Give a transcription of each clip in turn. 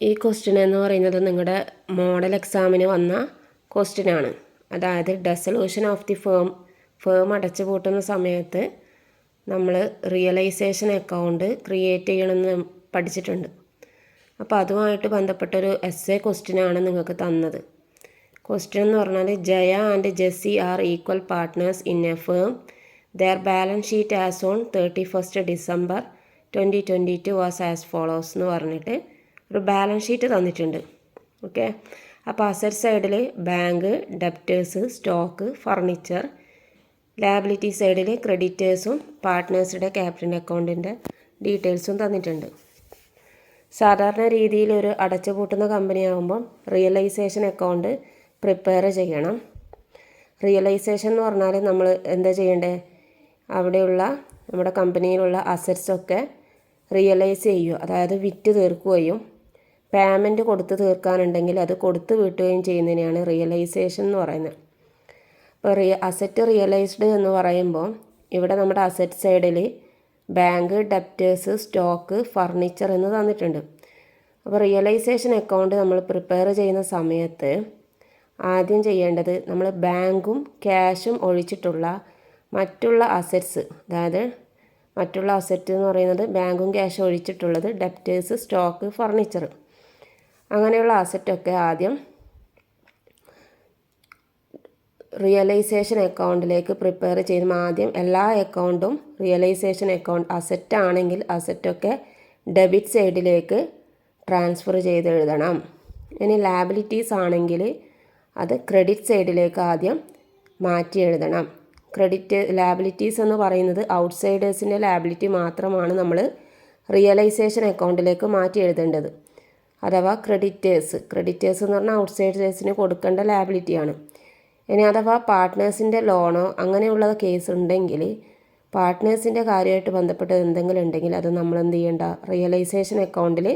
ഈ ക്വസ്റ്റ്യൻ എന്ന് പറയുന്നത് നിങ്ങളുടെ മോഡൽ എക്സാമിന് വന്ന ക്വസ്റ്റ്യനാണ്. അതായത് ഡെസൊല്യൂഷൻ ഓഫ് ദി ഫേം അടച്ചു പൂട്ടുന്ന സമയത്ത് നമ്മൾ റിയലൈസേഷൻ അക്കൗണ്ട് ക്രിയേറ്റ് ചെയ്യണമെന്ന് പഠിച്ചിട്ടുണ്ട്. അപ്പോൾ അതുമായിട്ട് ബന്ധപ്പെട്ടൊരു എസ്സേ ക്വസ്റ്റ്യനാണ് നിങ്ങൾക്ക് തന്നത്. ക്വസ്റ്റ്യൻ എന്ന് പറഞ്ഞാൽ Jaya and Jessie are equal partners in a firm. Their balance sheet as on 31st December 2022 was as follows എന്ന് പറഞ്ഞിട്ട് ഒരു ബാലൻസ് ഷീറ്റ് തന്നിട്ടുണ്ട്. ഓക്കെ, അപ്പോൾ അസറ്റ് സൈഡിൽ bank, debtors, stock, furniture, liability സൈഡിൽ ക്രെഡിറ്റേഴ്സും പാർട്ട്നേഴ്സിൻ്റെ ക്യാപിറ്റൽ അക്കൗണ്ടിൻ്റെ ഡീറ്റെയിൽസും തന്നിട്ടുണ്ട്. സാധാരണ രീതിയിൽ ഒരു അടച്ചുപൂട്ടുന്ന കമ്പനി ആകുമ്പം റിയലൈസേഷൻ അക്കൗണ്ട് പ്രിപ്പയർ ചെയ്യണം. റിയലൈസേഷൻ എന്ന് പറഞ്ഞാൽ നമ്മൾ എന്താ ചെയ്യേണ്ടത്, അവിടെയുള്ള നമ്മുടെ കമ്പനിയിലുള്ള അസറ്റ്സൊക്കെ റിയലൈസ് ചെയ്യുക, അതായത് വിറ്റ് തീർക്കുകയും പേയ്മെൻറ്റ് കൊടുത്ത് തീർക്കാനുണ്ടെങ്കിൽ അത് കൊടുത്ത് വീട്ടുകയും ചെയ്യുന്നതിനെയാണ് റിയലൈസേഷൻ എന്ന് പറയുന്നത്. അപ്പോൾ അസറ്റ് റിയലൈസ്ഡ് എന്ന് പറയുമ്പോൾ ഇവിടെ നമ്മുടെ അസറ്റ് സൈഡിൽ ബാങ്ക്, ഡെപ്റ്റേഴ്സ്, സ്റ്റോക്ക്, ഫർണിച്ചർ എന്ന് തന്നിട്ടുണ്ട്. അപ്പോൾ റിയലൈസേഷൻ അക്കൗണ്ട് നമ്മൾ പ്രിപ്പയർ ചെയ്യുന്ന സമയത്ത് ആദ്യം ചെയ്യേണ്ടത് നമ്മൾ ബാങ്കും ക്യാഷും ഒഴിച്ചിട്ടുള്ള മറ്റുള്ള അസറ്റ്സ്, അതായത് മറ്റുള്ള അസറ്റ് എന്ന് പറയുന്നത് ബാങ്കും ക്യാഷും ഒഴിച്ചിട്ടുള്ളത് ഡെപ്റ്റേഴ്സ്, സ്റ്റോക്ക്, ഫർണിച്ചർ, അങ്ങനെയുള്ള അസറ്റൊക്കെ ആദ്യം റിയലൈസേഷൻ അക്കൗണ്ടിലേക്ക് പ്രിപ്പയർ ചെയ്യുമ്പോൾ ആദ്യം എല്ലാ അക്കൗണ്ടും റിയലൈസേഷൻ അക്കൗണ്ട് അസറ്റ് ആണെങ്കിൽ അസറ്റൊക്കെ ഡെബിറ്റ് സൈഡിലേക്ക് ട്രാൻസ്ഫർ ചെയ്ത് എഴുതണം. ഇനി ലാബിലിറ്റീസ് ആണെങ്കിൽ അത് ക്രെഡിറ്റ് സൈഡിലേക്ക് ആദ്യം മാറ്റി എഴുതണം. ലാബിലിറ്റീസ് എന്ന് പറയുന്നത് ഔട്ട്സൈഡേഴ്സിൻ്റെ ലാബിലിറ്റി മാത്രമാണ് നമ്മൾ റിയലൈസേഷൻ അക്കൗണ്ടിലേക്ക് മാറ്റി എഴുതേണ്ടത്. അഥവാ ക്രെഡിറ്റേഴ്സ് എന്ന് പറഞ്ഞാൽ ഔട്ട്സൈഡേഴ്സിന് കൊടുക്കേണ്ട ലാബിലിറ്റിയാണ്. ഇനി അഥവാ പാർട്ട്നേഴ്സിൻ്റെ ലോണോ അങ്ങനെയുള്ള കേസ് ഉണ്ടെങ്കിൽ പാർട്ട്നേഴ്സിൻ്റെ കാര്യമായിട്ട് ബന്ധപ്പെട്ട് എന്തെങ്കിലും ഉണ്ടെങ്കിൽ അത് നമ്മൾ എന്ത് ചെയ്യേണ്ട, റിയലൈസേഷൻ അക്കൗണ്ടിൽ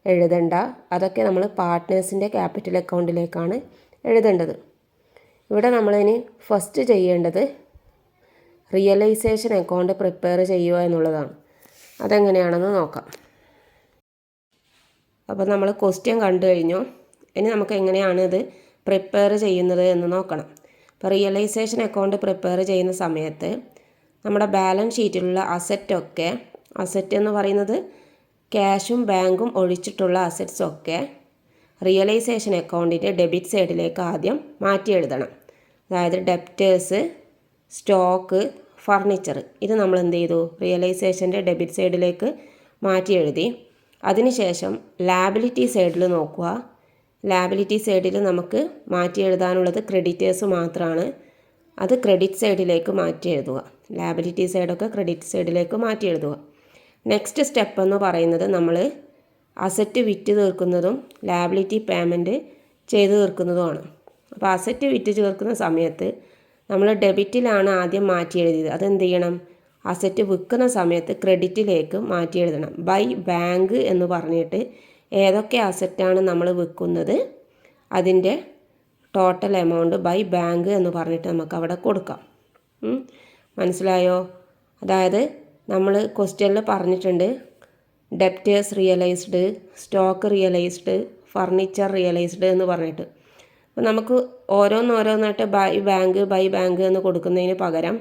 എഴുതണ്ട. അതൊക്കെ നമ്മൾ പാർട്ട്നേഴ്സിൻ്റെ ക്യാപിറ്റൽ അക്കൗണ്ടിലേക്കാണ് എഴുതേണ്ടത്. ഇവിടെ നമ്മളിനി ഫസ്റ്റ് ചെയ്യേണ്ടത് റിയലൈസേഷൻ അക്കൗണ്ട് പ്രിപ്പയർ ചെയ്യുക എന്നുള്ളതാണ്. അതെങ്ങനെയാണെന്ന് നോക്കാം. അപ്പോൾ നമ്മൾ ക്വസ്റ്റ്യൻ കണ്ടു കഴിഞ്ഞു. ഇനി നമുക്ക് എങ്ങനെയാണ് ഇത് പ്രിപ്പയർ ചെയ്യുന്നത് എന്ന് നോക്കണം. അപ്പോൾ റിയലൈസേഷൻ അക്കൗണ്ട് പ്രിപ്പയർ ചെയ്യുന്ന സമയത്ത് നമ്മുടെ ബാലൻസ് ഷീറ്റിലുള്ള അസറ്റ് എന്ന് പറയുന്നത് ക്യാഷും ബാങ്കും ഒഴിച്ചിട്ടുള്ള അസറ്റ്സൊക്കെ റിയലൈസേഷൻ അക്കൗണ്ടിൻ്റെ ഡെബിറ്റ് സൈഡിലേക്ക് ആദ്യം മാറ്റി എഴുതണം. അതായത് ഡെപ്റ്റേഴ്സ്, സ്റ്റോക്ക്, ഫർണിച്ചർ ഇത് നമ്മൾ എന്ത് ചെയ്തു, റിയലൈസേഷൻ്റെ ഡെബിറ്റ് സൈഡിലേക്ക് മാറ്റി എഴുതി. അതിനുശേഷം ലാബിലിറ്റി സൈഡിൽ നോക്കുക. ലാബിലിറ്റി സൈഡിൽ നമുക്ക് മാറ്റി എഴുതാനുള്ളത് ക്രെഡിറ്റേഴ്സ് മാത്രമാണ്. അത് ക്രെഡിറ്റ് സൈഡിലേക്ക് മാറ്റി എഴുതുക. ലാബിലിറ്റി സൈഡൊക്കെ ക്രെഡിറ്റ് സൈഡിലേക്ക് മാറ്റി എഴുതുക. നെക്സ്റ്റ് സ്റ്റെപ്പ് എന്ന് പറയുന്നത് നമ്മൾ അസറ്റ് വിറ്റ് തീർക്കുന്നതും ലാബിലിറ്റി പേയ്മെൻറ്റ് ചെയ്ത് തീർക്കുന്നതുമാണ്. അപ്പോൾ അസറ്റ് വിറ്റ് ചേർക്കുന്ന സമയത്ത് നമ്മൾ ഡെബിറ്റിലാണ് ആദ്യം മാറ്റി എഴുതിയത്. അതെന്ത് ചെയ്യണം, അസറ്റ് വിൽക്കുന്ന സമയത്ത് ക്രെഡിറ്റിലേക്ക് മാറ്റി എഴുതണം. ബൈ ബാങ്ക് എന്ന് പറഞ്ഞിട്ട് ഏതൊക്കെ അസറ്റാണ് നമ്മൾ വിൽക്കുന്നത് അതിൻ്റെ ടോട്ടൽ എമൗണ്ട് ബൈ ബാങ്ക് എന്ന് പറഞ്ഞിട്ട് നമുക്ക് അവിടെ കൊടുക്കാം. മനസ്സിലായോ? അതായത് നമ്മൾ ക്വസ്റ്റ്യനിൽ പറഞ്ഞിട്ടുണ്ട് debtors realised, stock realised, furniture realised എന്ന് പറഞ്ഞിട്ട്. അപ്പോൾ നമുക്ക് ഓരോന്നായിട്ട് ബൈ ബാങ്ക് എന്ന് കൊടുക്കുന്നതിന് പകരം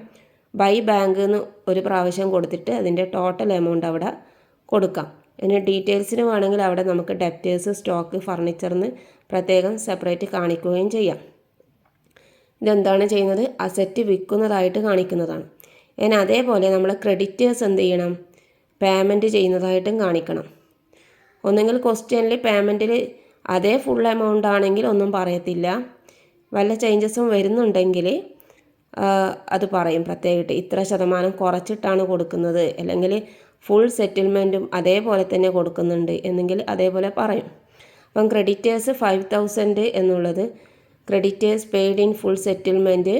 ബൈ ബാങ്ക് എന്ന് ഒരു പ്രാവശ്യം കൊടുത്തിട്ട് അതിൻ്റെ ടോട്ടൽ എമൗണ്ട് അവിടെ കൊടുക്കാം. ഇനി ഡീറ്റെയിൽസിന് വേണമെങ്കിൽ അവിടെ നമുക്ക് ഡെപ്റ്റേഴ്സ്, സ്റ്റോക്ക്, ഫർണിച്ചറിന് പ്രത്യേകം സെപ്പറേറ്റ് കാണിക്കുകയും ചെയ്യാം. ഇതെന്താണ് ചെയ്യുന്നത്, അസറ്റ് വിൽക്കുന്നതായിട്ട് കാണിക്കുന്നതാണ്. ഇനി അതേപോലെ നമ്മൾ ക്രെഡിറ്റേഴ്സ് എന്ത് ചെയ്യണം, പേയ്മെൻറ്റ് ചെയ്യുന്നതായിട്ടും കാണിക്കണം. ഒന്നുകിൽ ക്വസ്റ്റ്യനിൽ പേയ്മെൻറ്റിൽ അതേ ഫുൾ എമൗണ്ട് ആണെങ്കിൽ ഒന്നും പറയത്തില്ല. വല്ല ചേഞ്ചസും വരുന്നുണ്ടെങ്കിൽ അത് പറയും പ്രത്യേകിട്ട് ഇത്ര ശതമാനം കുറച്ചിട്ടാണ് കൊടുക്കുന്നത്, അല്ലെങ്കിൽ ഫുൾ സെറ്റിൽമെൻറ്റും അതേപോലെ തന്നെ കൊടുക്കുന്നുണ്ട് എന്നെങ്കിൽ അതേപോലെ പറയും. അപ്പം ക്രെഡിറ്റേഴ്സ് 5000 എന്നുള്ളത് creditors paid in full settlement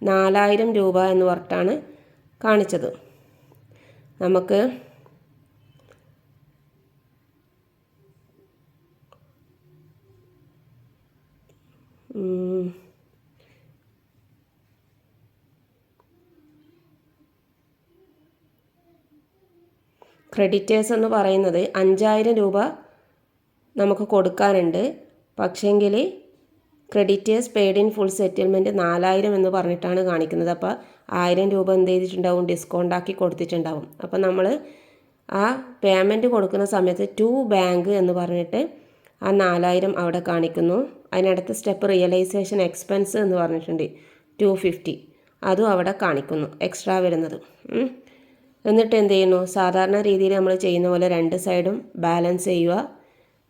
4000 രൂപ എന്ന് പറഞ്ഞിട്ടാണ് കാണിച്ചത്. നമുക്ക് ക്രെഡിറ്റേഴ്സ് എന്ന് പറയുന്നത് 5000 രൂപ നമുക്ക് കൊടുക്കാനുണ്ട്. പക്ഷേങ്കിൽ creditors paid in full settlement 4000 എന്ന് പറഞ്ഞിട്ടാണ് കാണിക്കുന്നത്. അപ്പോൾ 1000 രൂപ എന്ത് ചെയ്തിട്ടുണ്ടാവും, ഡിസ്കൗണ്ട് ആക്കി കൊടുത്തിട്ടുണ്ടാവും. അപ്പോൾ നമ്മൾ ആ പേയ്മെൻറ്റ് കൊടുക്കുന്ന സമയത്ത് ടു ബാങ്ക് എന്ന് പറഞ്ഞിട്ട് ആ 4000 അവിടെ കാണിക്കുന്നു. അതിനടുത്ത സ്റ്റെപ്പ് റിയലൈസേഷൻ എക്സ്പെൻസ് എന്ന് പറഞ്ഞിട്ടുണ്ട് 250, അതും അവിടെ കാണിക്കുന്നു എക്സ്ട്രാ വരുന്നത്. എന്നിട്ട് എന്ത് ചെയ്യുന്നു, സാധാരണ രീതിയിൽ നമ്മൾ ചെയ്യുന്ന പോലെ രണ്ട് സൈഡും ബാലൻസ് ചെയ്യുക.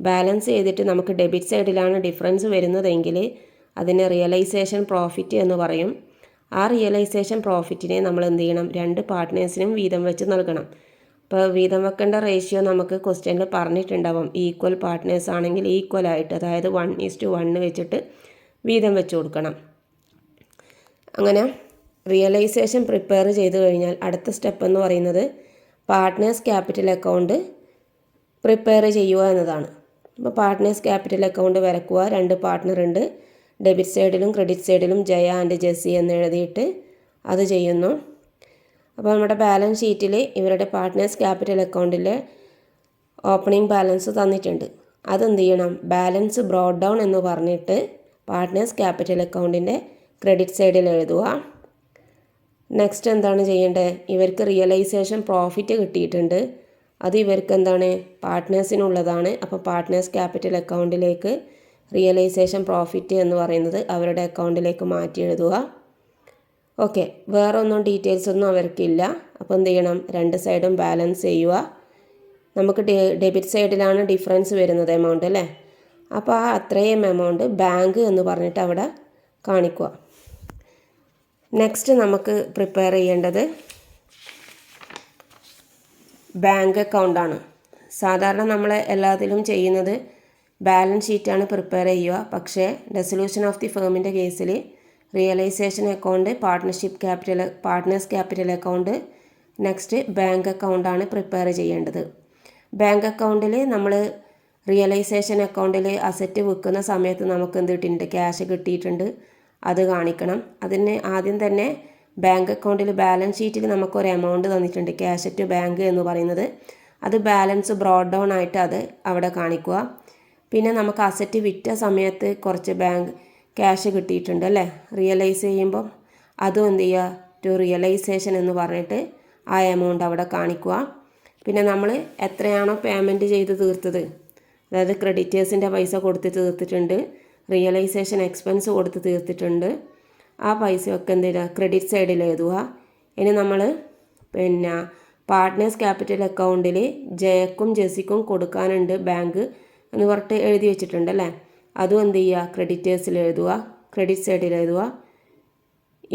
ബാലൻസ് ചെയ്തിട്ട് നമുക്ക് ഡെബിറ്റ് സൈഡിലാണ് ഡിഫറൻസ് വരുന്നതെങ്കിൽ അതിന് റിയലൈസേഷൻ പ്രോഫിറ്റ് എന്ന് പറയും. ആ റിയലൈസേഷൻ പ്രോഫിറ്റിനെ നമ്മൾ എന്ത് ചെയ്യണം, രണ്ട് പാർട്ട്നേഴ്സിനും വീതം വെച്ച് നൽകണം. ഇപ്പോൾ വീതം വെക്കേണ്ട റേഷ്യോ നമുക്ക് ക്വസ്റ്റ്യനിൽ പറഞ്ഞിട്ടുണ്ടാവും. ഈക്വൽ പാർട്ട്നേഴ്സ് ആണെങ്കിൽ ഈക്വലായിട്ട്, അതായത് 1:1 വെച്ചിട്ട് വീതം വെച്ച് കൊടുക്കണം. അങ്ങനെ റിയലൈസേഷൻ പ്രിപ്പയർ ചെയ്ത് കഴിഞ്ഞാൽ അടുത്ത സ്റ്റെപ്പ് എന്ന് പറയുന്നത് പാർട്ട്നേഴ്സ് ക്യാപിറ്റൽ അക്കൗണ്ട് പ്രിപ്പയർ ചെയ്യുക എന്നതാണ്. അപ്പോൾ പാർട്ട്നേഴ്സ് ക്യാപിറ്റൽ അക്കൗണ്ട് വരയ്ക്കുക. രണ്ട് പാർട്ട്ണർ ഉണ്ട്, ഡെബിറ്റ് സൈഡിലും ക്രെഡിറ്റ് സൈഡിലും ജയ ആൻഡ് ജെസ്സി എന്ന് എഴുതിയിട്ട് അത് ചെയ്യുന്നു. അപ്പോൾ നമ്മുടെ ബാലൻസ് ഷീറ്റിൽ ഇവരുടെ പാർട്ട്നേഴ്സ് ക്യാപിറ്റൽ അക്കൗണ്ടിലെ ഓപ്പണിംഗ് ബാലൻസ് തന്നിട്ടുണ്ട്. അതെന്ത് ചെയ്യണം, ബാലൻസ് ബ്രോഡ് ഡൗൺ എന്ന് പറഞ്ഞിട്ട് പാർട്ട്നേഴ്സ് ക്യാപിറ്റൽ അക്കൗണ്ടിൻ്റെ ക്രെഡിറ്റ് സൈഡിൽ എഴുതുക. നെക്സ്റ്റ് എന്താണ് ചെയ്യേണ്ടത്, ഇവർക്ക് റിയലൈസേഷൻ പ്രോഫിറ്റ് കിട്ടിയിട്ടുണ്ട്. അത് ഇവർക്ക് എന്താണ്, പാർട്ട്നേഴ്സിനുള്ളതാണ്. അപ്പോൾ പാർട്ട്നേഴ്സ് ക്യാപിറ്റൽ അക്കൗണ്ടിലേക്ക് റിയലൈസേഷൻ പ്രോഫിറ്റ് എന്ന് പറയുന്നത് അവരുടെ അക്കൗണ്ടിലേക്ക് മാറ്റി എഴുതുക. ഓക്കെ, വേറെ ഒന്നും ഡീറ്റെയിൽസ് ഒന്നും അവർക്കില്ല. അപ്പോൾ എന്ത് ചെയ്യണം, രണ്ട് സൈഡും ബാലൻസ് ചെയ്യുക. നമുക്ക് ഡെബിറ്റ് സൈഡിലാണ് ഡിഫറൻസ് വരുന്നത് എമൗണ്ട് അല്ലേ. അപ്പോൾ ആ അത്രയും എമൗണ്ട് ബാങ്ക് എന്ന് പറഞ്ഞിട്ട് അവിടെ കാണിക്കുക. നെക്സ്റ്റ് നമുക്ക് പ്രിപ്പയർ ചെയ്യേണ്ടത് ബാങ്ക് അക്കൗണ്ടാണ്. സാധാരണ നമ്മൾ എല്ലാത്തിലും ചെയ്യുന്നത് ബാലൻസ് ഷീറ്റാണ് പ്രിപ്പയർ ചെയ്യുക. പക്ഷേ ഡെസൊല്യൂഷൻ ഓഫ് ദി ഫേമിൻ്റെ കേസിൽ realisation account, partners capital account, next bank അക്കൗണ്ടാണ് പ്രിപ്പയർ ചെയ്യേണ്ടത്. ബാങ്ക് അക്കൗണ്ടിൽ നമ്മൾ റിയലൈസേഷൻ അക്കൗണ്ടിൽ അസറ്റ് വിൽക്കുന്ന സമയത്ത് നമുക്ക് എന്ത് കിട്ടിയിട്ടുണ്ട്, ക്യാഷ് കിട്ടിയിട്ടുണ്ട്, അത് കാണിക്കണം. അതിന് ആദ്യം തന്നെ ബാങ്ക് അക്കൗണ്ടിൽ ബാലൻസ് ഷീറ്റിൽ നമുക്കൊരു എമൗണ്ട് തന്നിട്ടുണ്ട്, ക്യാഷ് ടു ബാങ്ക് എന്ന് പറയുന്നത്. അത് ബാലൻസ് ബ്രോഡ് ഡൗൺ ആയിട്ട് അത് അവിടെ കാണിക്കുക. പിന്നെ നമുക്ക് അസറ്റ് വിറ്റ സമയത്ത് കുറച്ച് ക്യാഷ് കിട്ടിയിട്ടുണ്ട് അല്ലേ, റിയലൈസ് ചെയ്യുമ്പം അതും എന്ത് ചെയ്യുക, ടു റിയലൈസേഷൻ എന്ന് പറഞ്ഞിട്ട് ആ എമൗണ്ട് അവിടെ കാണിക്കുക. പിന്നെ നമ്മൾ എത്രയാണോ പേയ്മെൻറ്റ് ചെയ്ത് തീർത്തത്, അതായത് ക്രെഡിറ്റേഴ്സിൻ്റെ പൈസ കൊടുത്ത് തീർത്തിട്ടുണ്ട്, റിയലൈസേഷൻ എക്സ്പെൻസ് കൊടുത്ത് തീർത്തിട്ടുണ്ട്, ആ പൈസയൊക്കെ എന്ത് ചെയ്യുക, ക്രെഡിറ്റ് സൈഡിൽ എഴുതുക. ഇനി നമ്മൾ പിന്നെ പാർട്ട്നേഴ്സ് ക്യാപിറ്റൽ അക്കൗണ്ടിൽ ജയക്കും ജെസ്സിക്കും കൊടുക്കാനുണ്ട് ബാങ്ക് എന്ന് പറഞ്ഞിട്ട് എഴുതി വെച്ചിട്ടുണ്ട് അല്ലേ, അതും എന്ത് ചെയ്യുക, ക്രെഡിറ്റേഴ്സിൽ എഴുതുക, ക്രെഡിറ്റ് സൈഡിൽ എഴുതുക.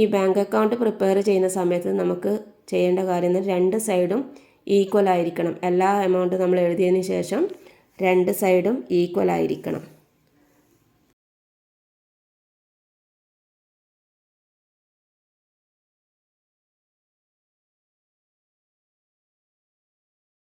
ഈ ബാങ്ക് അക്കൗണ്ട് പ്രിപ്പയർ ചെയ്യുന്ന സമയത്ത് നമുക്ക് ചെയ്യേണ്ട കാര്യം രണ്ട് സൈഡും ഈക്വൽ ആയിരിക്കണം. എല്ലാ എമൗണ്ട് നമ്മൾ എഴുതിയതിന് ശേഷം രണ്ട് സൈഡും ഈക്വൽ ആയിരിക്കണം.